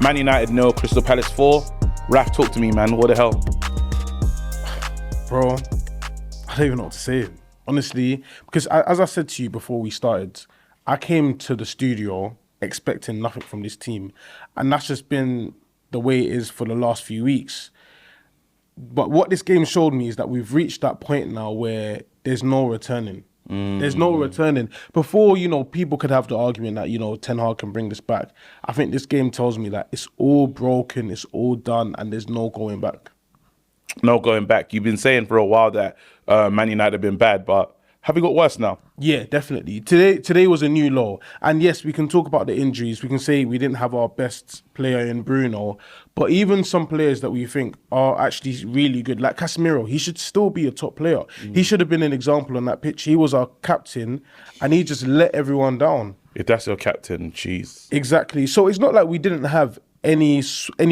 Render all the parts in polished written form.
Man United 0, Crystal Palace 4. Raph, talk to me, man. What the hell? Bro, I don't even know what to say. Honestly, because as I said to you before we started, I came to the studio expecting nothing from this team. And that's just been the way it is for the last few weeks. But what this game showed me is that we've reached that point now where there's no returning. There's no returning. Before, people could have the argument that, Ten Hag can bring this back. I think this game tells me that it's all broken, it's all done, and there's no going back. No going back. You've been saying for a while that Man United have been bad, but have we got worse now? Yeah, definitely. Today was a new low. And yes, we can talk about the injuries. We can say we didn't have our best player in Bruno. But even some players that we think are actually really good, like Casemiro, he should still be a top player. He should have been an example on that pitch. He was our captain and he just let everyone down. If that's your captain, jeez. Exactly. So it's not like we didn't have any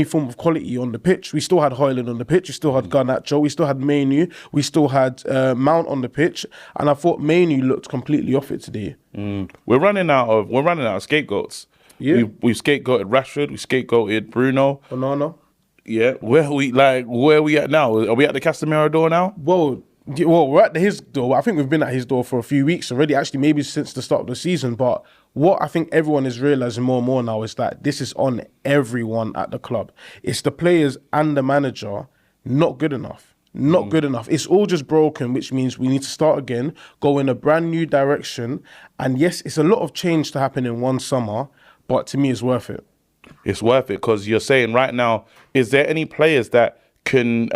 form of quality on the pitch. We still had Højlund on the pitch. We still had Garnacho. We still had Mainu. We still had Mount on the pitch. And I thought Mainu looked completely off it today. We're running out of scapegoats. Yeah. We scapegoated Rashford. We scapegoated Bruno. Onana. Yeah. Where are we at now? Are we at the Casemiro door now? Well, we're at his door. I think we've been at his door for a few weeks already, actually, maybe since the start of the season. But what I think everyone is realising more and more now is that this is on everyone at the club. It's the players and the manager not good enough. Not good enough. It's all just broken, which means we need to start again, go in a brand new direction. And yes, it's a lot of change to happen in one summer, but to me, it's worth it. It's worth it because you're saying right now, is there any players that can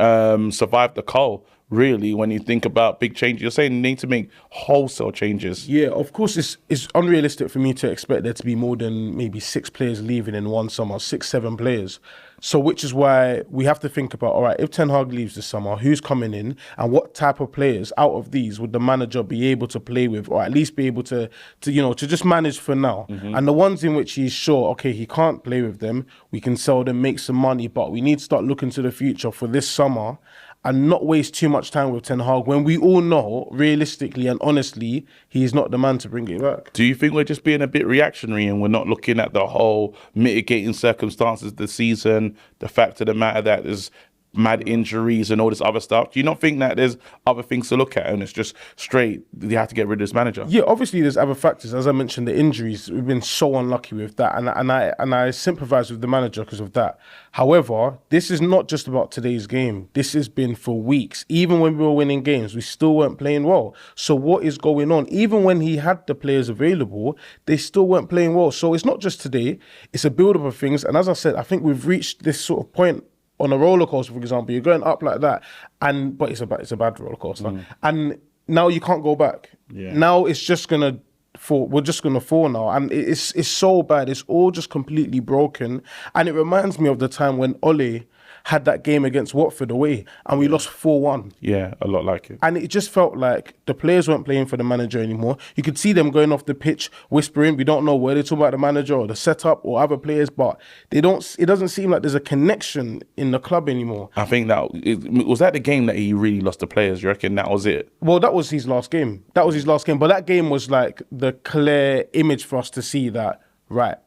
survive the cull? Really, when you think about big changes, you're saying you need to make wholesale changes. Yeah, of course, it's unrealistic for me to expect there to be more than maybe 6 players leaving in one summer, 6, 7 players. So which is why we have to think about, all right, if Ten Hag leaves this summer, who's coming in and what type of players out of these would the manager be able to play with or at least be able to just manage for now? And the ones in which he's sure, okay, he can't play with them, we can sell them, make some money, but we need to start looking to the future for this summer and not waste too much time with Ten Hag when we all know, realistically and honestly, he is not the man to bring it back. Do you think we're just being a bit reactionary and we're not looking at the whole mitigating circumstances of the season, the fact of the matter that there's mad injuries and all this other stuff? Do you not think that there's other things to look at and it's just straight, you have to get rid of this manager? Yeah, obviously there's other factors. As I mentioned, the injuries, we've been so unlucky with that. And I sympathise with the manager because of that. However, this is not just about today's game. This has been for weeks. Even when we were winning games, we still weren't playing well. So what is going on? Even when he had the players available, they still weren't playing well. So it's not just today. It's a build-up of things. And as I said, I think we've reached this sort of point on a roller coaster, for example, you're going up like that, but it's a bad roller coaster, and now you can't go back. Yeah. Now it's just gonna fall. We're just gonna fall now, and it's so bad. It's all just completely broken, and it reminds me of the time when Ole had that game against Watford away, and we lost 4-1. Yeah, a lot like it. And it just felt like the players weren't playing for the manager anymore. You could see them going off the pitch, whispering. We don't know where they're talking about the manager or the setup or other players, but they don't. It doesn't seem like there's a connection in the club anymore. I think was that the game that he really lost the players. You reckon that was it? Well, that was his last game. But that game was like the clear image for us to see that, right,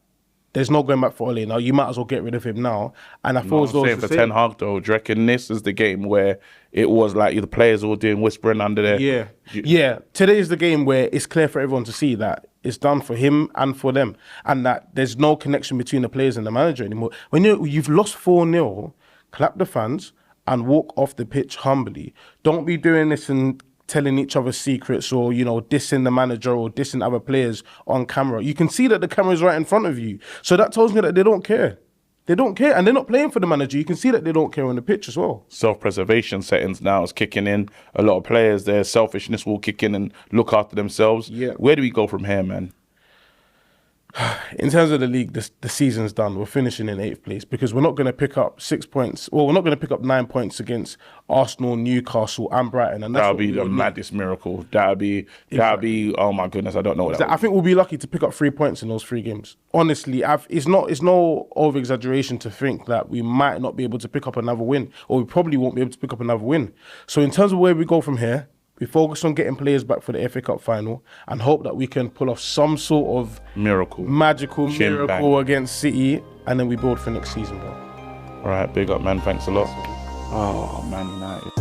there's no going back for Ole now. You might as well get rid of him now. And I thought saying for Ten Hag though, do you reckon this is the game where it was like the players all doing whispering under there? Yeah. Today is the game where it's clear for everyone to see that it's done for him and for them, and that there's no connection between the players and the manager anymore. When you've lost 4-0, clap the fans and walk off the pitch humbly. Don't be doing this and telling each other secrets or, dissing the manager or dissing other players on camera. You can see that the camera's right in front of you. So that tells me that they don't care. They don't care. And they're not playing for the manager. You can see that they don't care on the pitch as well. Self-preservation settings now is kicking in. A lot of players, their selfishness will kick in and look after themselves. Yeah. Where do we go from here, man? In terms of the league, the season's done. We're finishing in 8th place because we're not going to pick up 6 points. Well, we're not going to pick up 9 points against Arsenal, Newcastle, and Brighton. And that'll be the maddest miracle. That'll be. Oh my goodness, I don't know what that. I think we'll be lucky to pick up 3 points in those 3 games. Honestly, it's no over exaggeration to think that we might not be able to pick up another win, or we probably won't be able to pick up another win. So in terms of where we go from here, we focus on getting players back for the FA Cup final and hope that we can pull off some sort of magical miracle against City and then we build for next season, bro. All right, big up, man. Thanks a lot. Oh, Man United.